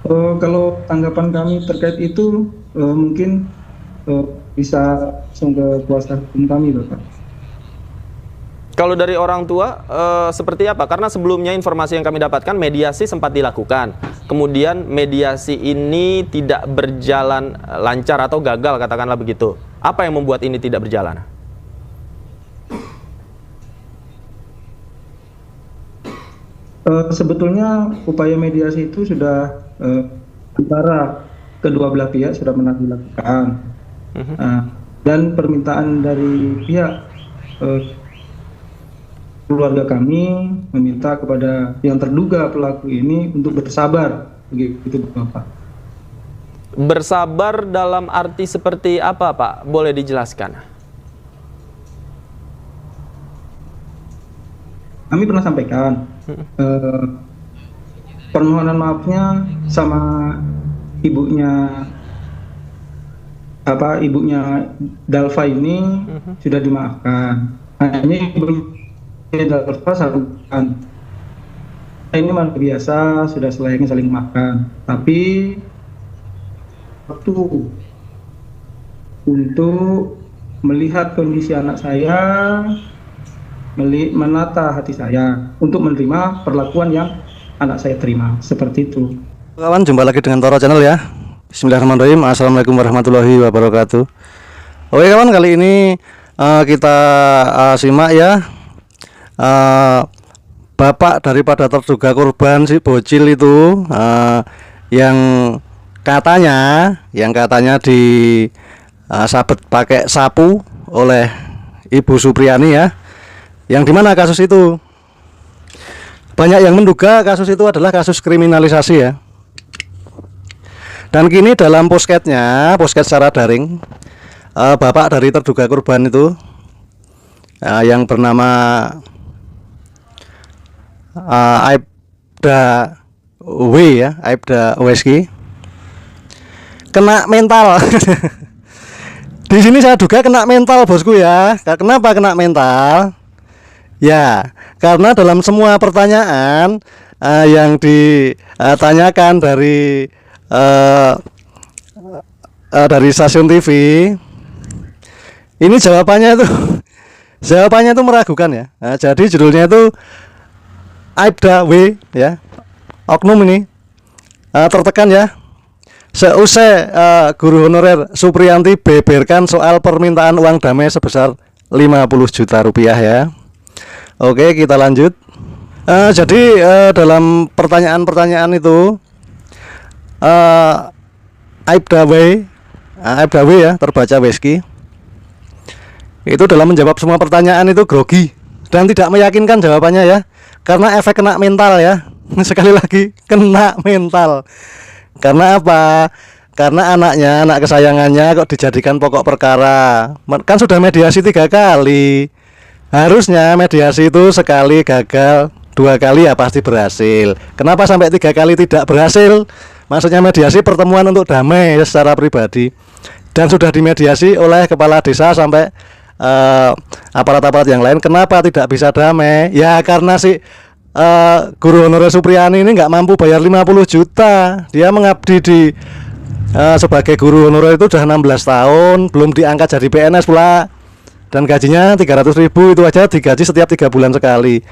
Kalau tanggapan kami terkait itu mungkin eh, bisa langsung ke kuasa hukum kami, Bapak. Kalau dari orang tua seperti apa? Karena sebelumnya informasi yang kami dapatkan mediasi sempat dilakukan. Kemudian mediasi ini tidak berjalan lancar atau gagal katakanlah begitu. Apa yang membuat ini tidak berjalan? Sebetulnya upaya mediasi itu sudah antara kedua belah pihak sudah pernah dilakukan. Uh, dan permintaan dari pihak eh, keluarga kami meminta kepada yang terduga pelaku ini untuk bersabar, begitu Bapak. Bersabar dalam arti seperti apa, Pak? Boleh dijelaskan? Kami pernah sampaikan eh, permohonan maafnya sama ibunya ibunya Dalfa ini sudah dimaafkan. Hanya ibunya Dalfa salukan. Ini malah biasa, sudah selayaknya saling maafkan. Tapi waktu untuk melihat kondisi anak saya, menata hati saya untuk menerima perlakuan yang anak saya terima, seperti itu. Kawan, jumpa lagi dengan Toro Channel ya. Bismillahirrahmanirrahim. Assalamualaikum warahmatullahi wabarakatuh. Oke kawan, kali ini kita simak ya bapak daripada terduga korban si bocil itu yang katanya di sabet pakai sapu oleh Ibu Supriani ya. Yang dimana kasus itu banyak yang menduga kasus itu adalah kasus kriminalisasi ya. Dan kini dalam posket secara daring, bapak dari terduga korban itu yang bernama Aibda W ya, Aibda Weski, kena mental. Di sini saya duga kena mental bosku ya. Kenapa kena mental? Ya, karena dalam semua pertanyaan yang ditanyakan dari stasiun TV, ini jawabannya itu meragukan ya. Nah, jadi judulnya itu Aibda W ya, oknum ini tertekan ya. Seusai guru honorer Supriyanti beberkan soal permintaan uang damai sebesar 50 juta rupiah ya. Oke, kita lanjut. Jadi dalam pertanyaan-pertanyaan itu Aibda W ya, terbaca Weski, itu dalam menjawab semua pertanyaan itu grogi dan tidak meyakinkan jawabannya ya, karena efek kena mental ya. Sekali lagi kena mental. Karena apa? Karena anak kesayangannya kok dijadikan pokok perkara. Kan sudah mediasi 3 kali. Harusnya mediasi itu sekali gagal, 2 kali ya pasti berhasil. Kenapa sampai 3 kali tidak berhasil? Maksudnya mediasi pertemuan untuk damai secara pribadi, dan sudah dimediasi oleh kepala desa sampai aparat-aparat yang lain. Kenapa tidak bisa damai? Ya karena si guru honorer Supriani ini nggak mampu bayar 50 juta. Dia mengabdi di sebagai guru honorer itu sudah 16 tahun, belum diangkat jadi PNS pula. Dan gajinya 300.000, itu aja digaji setiap 3 bulan sekali.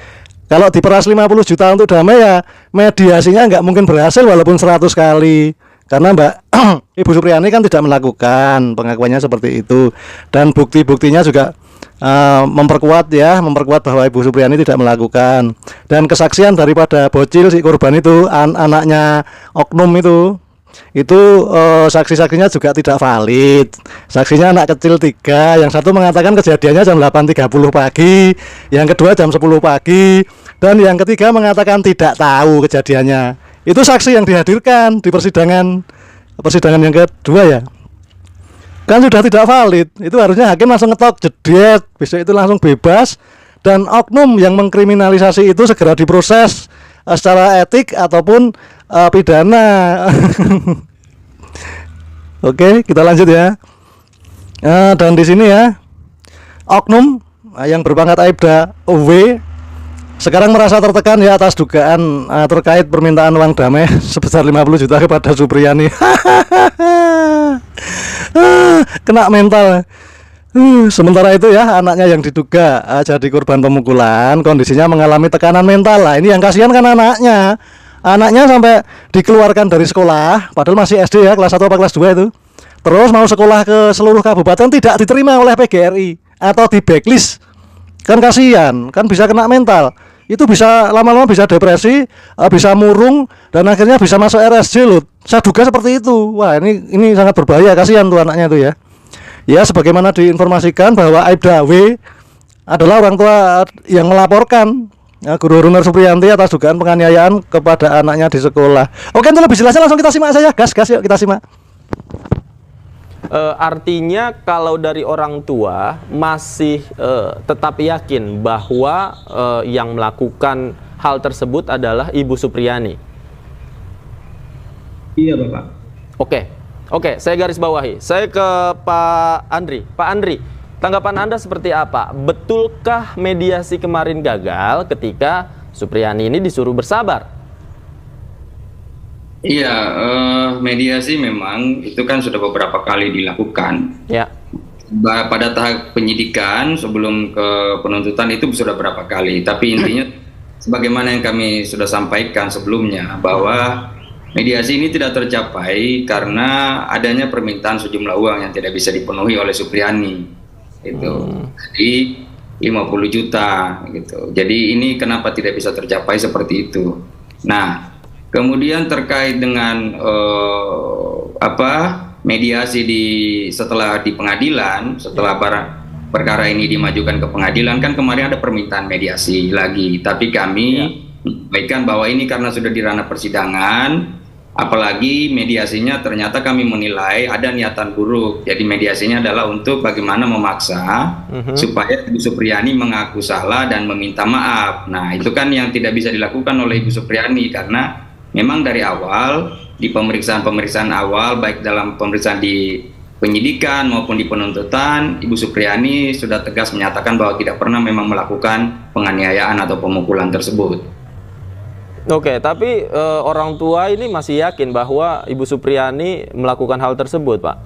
Kalau diperas 50 juta untuk damai ya mediasinya nggak mungkin berhasil walaupun 100 kali. Karena Mbak Ibu Supriani kan tidak melakukan, pengakuannya seperti itu. Dan bukti-buktinya juga memperkuat bahwa Ibu Supriani tidak melakukan. Dan kesaksian daripada bocil si korban itu, anaknya oknum itu saksi-saksinya juga tidak valid. Saksinya anak kecil 3, yang satu mengatakan kejadiannya jam 8.30 pagi, yang kedua jam 10 pagi, dan yang ketiga mengatakan tidak tahu kejadiannya. Itu saksi yang dihadirkan di persidangan yang kedua ya. Kan sudah tidak valid. Itu harusnya hakim langsung ngetok jedet, besok itu langsung bebas, dan oknum yang mengkriminalisasi itu segera diproses secara etik ataupun pidana. Oke, kita lanjut ya. Dan di sini ya, oknum yang berpangkat Aibda W sekarang merasa tertekan ya atas dugaan terkait permintaan uang damai sebesar 50 juta kepada Supriyani. Kena mental. Sementara itu ya anaknya yang diduga jadi korban pemukulan kondisinya mengalami tekanan mental. Lah ini yang kasihan kan anaknya. Anaknya sampai dikeluarkan dari sekolah padahal masih SD ya, kelas 1 atau kelas 2 itu. Terus mau sekolah ke seluruh kabupaten tidak diterima oleh PGRI atau di blacklist. Kan kasihan, kan bisa kena mental. Itu bisa lama-lama bisa depresi, bisa murung dan akhirnya bisa masuk RSJ loh. Saya duga seperti itu. Wah, ini sangat berbahaya, kasihan tuh anaknya itu ya. Ya, sebagaimana diinformasikan bahwa Aibda W adalah orang tua yang melaporkan Guru Runner Supriyanti atas dugaan penganiayaan kepada anaknya di sekolah. Oke, untuk lebih jelasnya langsung kita simak saja. Gas yuk kita simak. Artinya kalau dari orang tua masih tetap yakin bahwa yang melakukan hal tersebut adalah Ibu Supriyani. Iya, Bapak. Oke, saya garis bawahi. Saya ke Pak Andri. Pak Andri, tanggapan Anda seperti apa? Betulkah mediasi kemarin gagal ketika Supriyani ini disuruh bersabar? Iya, mediasi memang itu kan sudah beberapa kali dilakukan. Ya. Pada tahap penyidikan sebelum ke penuntutan itu sudah berapa kali. Tapi intinya sebagaimana yang kami sudah sampaikan sebelumnya bahwa mediasi ini tidak tercapai karena adanya permintaan sejumlah uang yang tidak bisa dipenuhi oleh Supriyani. Itu. Jadi 50 juta gitu. Jadi ini kenapa tidak bisa tercapai seperti itu. Nah, kemudian terkait dengan mediasi setelah di pengadilan, setelah perkara ini dimajukan ke pengadilan, kan kemarin ada permintaan mediasi lagi, tapi kami menyampaikan bahwa ini karena sudah di ranah persidangan, apalagi mediasinya ternyata kami menilai ada niatan buruk. Jadi mediasinya adalah untuk bagaimana memaksa supaya Ibu Supriyani mengaku salah dan meminta maaf. Nah, itu kan yang tidak bisa dilakukan oleh Ibu Supriyani karena memang dari awal di pemeriksaan awal baik dalam pemeriksaan di penyidikan maupun di penuntutan, Ibu Supriyani sudah tegas menyatakan bahwa tidak pernah memang melakukan penganiayaan atau pemukulan tersebut. Oke, tapi orang tua ini masih yakin bahwa Ibu Supriyani melakukan hal tersebut, Pak?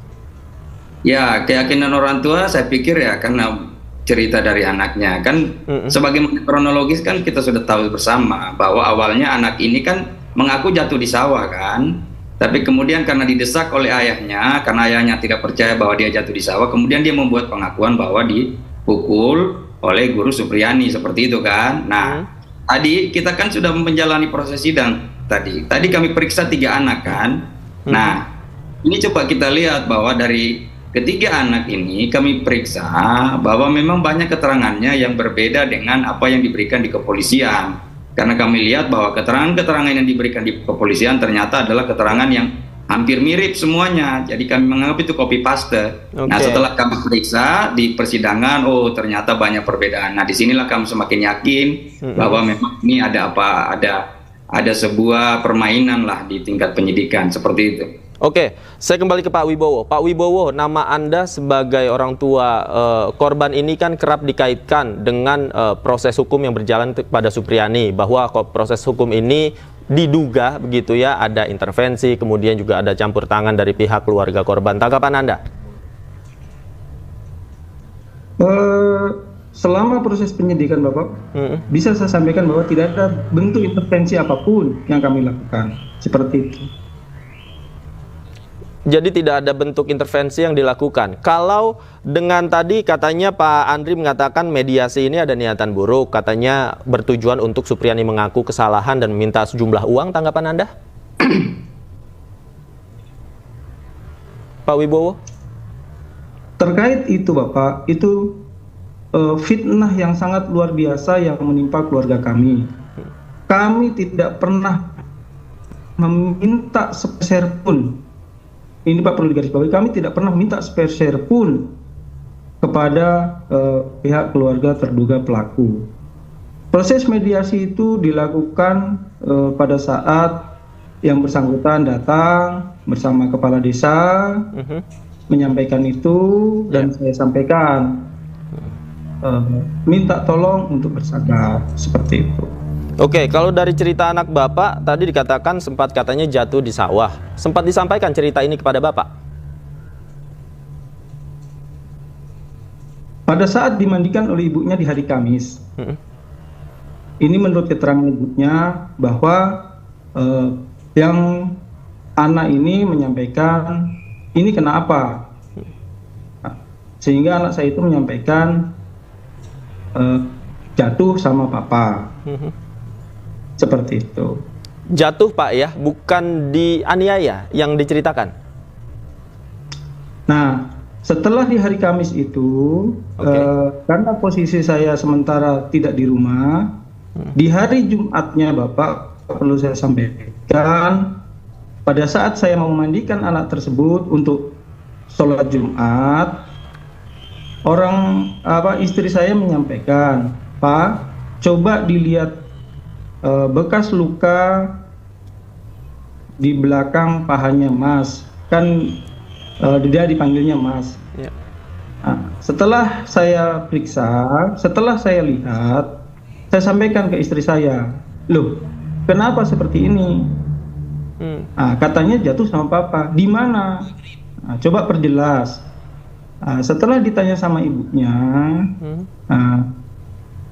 Ya, keyakinan orang tua saya pikir ya karena cerita dari anaknya kan sebagai kronologis kan kita sudah tahu bersama bahwa awalnya anak ini kan mengaku jatuh di sawah kan, tapi kemudian karena didesak oleh ayahnya, karena ayahnya tidak percaya bahwa dia jatuh di sawah, kemudian dia membuat pengakuan bahwa dipukul oleh Guru Supriyani seperti itu kan. Nah, tadi kita kan sudah menjalani proses sidang tadi kami periksa 3 anak kan. Nah, ini coba kita lihat bahwa dari ketiga anak ini kami periksa bahwa memang banyak keterangannya yang berbeda dengan apa yang diberikan di kepolisian. Karena kami lihat bahwa keterangan-keterangan yang diberikan di kepolisian ternyata adalah keterangan yang hampir mirip semuanya. Jadi kami menganggap itu copy paste. Nah, setelah kami periksa di persidangan, oh ternyata banyak perbedaan. Nah, disinilah kami semakin yakin bahwa memang ini ada sebuah permainan lah di tingkat penyidikan seperti itu. Oke, saya kembali ke Pak Wibowo. Pak Wibowo, nama Anda sebagai orang tua korban ini kan kerap dikaitkan dengan proses hukum yang berjalan pada Supriyani, bahwa proses hukum ini diduga begitu ya, ada intervensi, kemudian juga ada campur tangan dari pihak keluarga korban. Tanggapan Anda? Selama proses penyidikan, Bapak, bisa saya sampaikan bahwa tidak ada bentuk intervensi apapun yang kami lakukan. Seperti itu. Jadi tidak ada bentuk intervensi yang dilakukan. Kalau dengan tadi katanya Pak Andri mengatakan mediasi ini ada niatan buruk, katanya bertujuan untuk Supriyani mengaku kesalahan dan meminta sejumlah uang, tanggapan Anda? Pak Wibowo? Terkait itu, Bapak, itu fitnah yang sangat luar biasa yang menimpa keluarga kami. Kami tidak pernah meminta sepeser pun. Ini Pak perlu digarisbawahi, kami tidak pernah minta sepeser pun kepada pihak keluarga terduga pelaku. Proses mediasi itu dilakukan pada saat yang bersangkutan datang bersama kepala desa, menyampaikan itu dan saya sampaikan. minta tolong untuk bersabar, seperti itu. Oke, kalau dari cerita anak Bapak tadi dikatakan sempat katanya jatuh di sawah. Sempat disampaikan cerita ini kepada Bapak? Pada saat dimandikan oleh ibunya di hari Kamis, ini menurut keterangan ibunya bahwa yang anak ini menyampaikan ini kenapa, sehingga anak saya itu menyampaikan jatuh sama papa, seperti itu. Jatuh Pak ya, bukan dianiaya yang diceritakan. Nah, setelah di hari Kamis itu, karena posisi saya sementara tidak di rumah, di hari Jumatnya Bapak, perlu saya sampaikan, pada saat saya mau memandikan anak tersebut untuk sholat Jumat, istri saya menyampaikan, Pak, coba dilihat bekas luka di belakang pahanya Mas, kan dia dipanggilnya Mas. Ya. Nah, setelah saya periksa, setelah saya lihat, saya sampaikan ke istri saya, loh, kenapa seperti ini? Nah, katanya jatuh sama papa. Di mana? Nah, coba perjelas. Nah, setelah ditanya sama ibunya,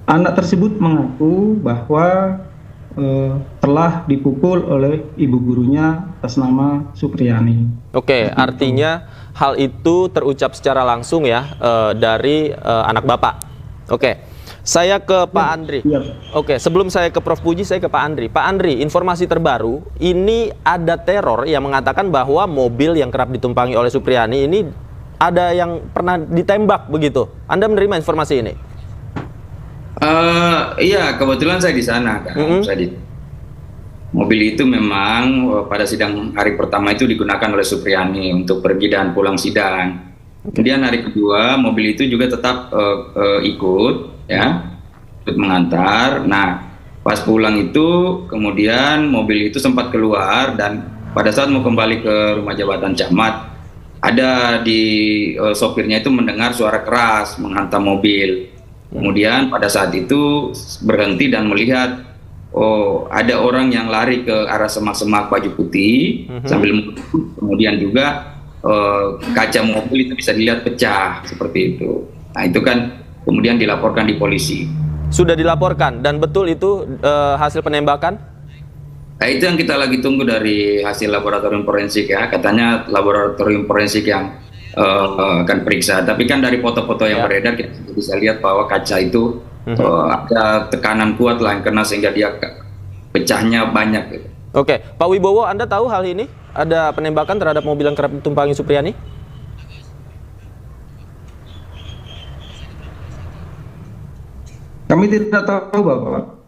anak tersebut mengaku bahwa telah dipukul oleh ibu gurunya atas nama Supriyani. Oke, artinya hal itu terucap secara langsung ya dari anak Bapak. Oke, saya ke Pak Andri. Oke, sebelum saya ke Prof Puji, saya ke Pak Andri. Pak Andri, informasi terbaru, ini ada teror yang mengatakan bahwa mobil yang kerap ditumpangi oleh Supriyani ini ada yang pernah ditembak begitu. Anda menerima informasi ini? Iya, kebetulan saya di sana kan. Mobil itu memang pada sidang hari pertama itu digunakan oleh Supriyani untuk pergi dan pulang sidang. Kemudian hari kedua mobil itu juga tetap ikut mengantar. Nah, pas pulang itu kemudian mobil itu sempat keluar, dan pada saat mau kembali ke rumah jabatan camat, ada di sopirnya itu mendengar suara keras menghantam mobil. Kemudian pada saat itu berhenti dan melihat, oh, ada orang yang lari ke arah semak-semak baju putih sambil kemudian juga kaca mobil itu bisa dilihat pecah seperti itu. Nah, itu kan kemudian dilaporkan di polisi. Sudah dilaporkan dan betul itu hasil penembakan? Nah, itu yang kita lagi tunggu dari hasil laboratorium forensik ya. Katanya laboratorium forensik yang akan periksa. Tapi kan dari foto-foto yang beredar kita bisa lihat bahwa kaca itu ada tekanan kuat lah yang kena sehingga dia pecahnya banyak gitu. Oke, Pak Wibowo, Anda tahu hal ini? Ada penembakan terhadap mobil yang kerap ditumpangi Supriyani? Kami tidak tahu, Bapak.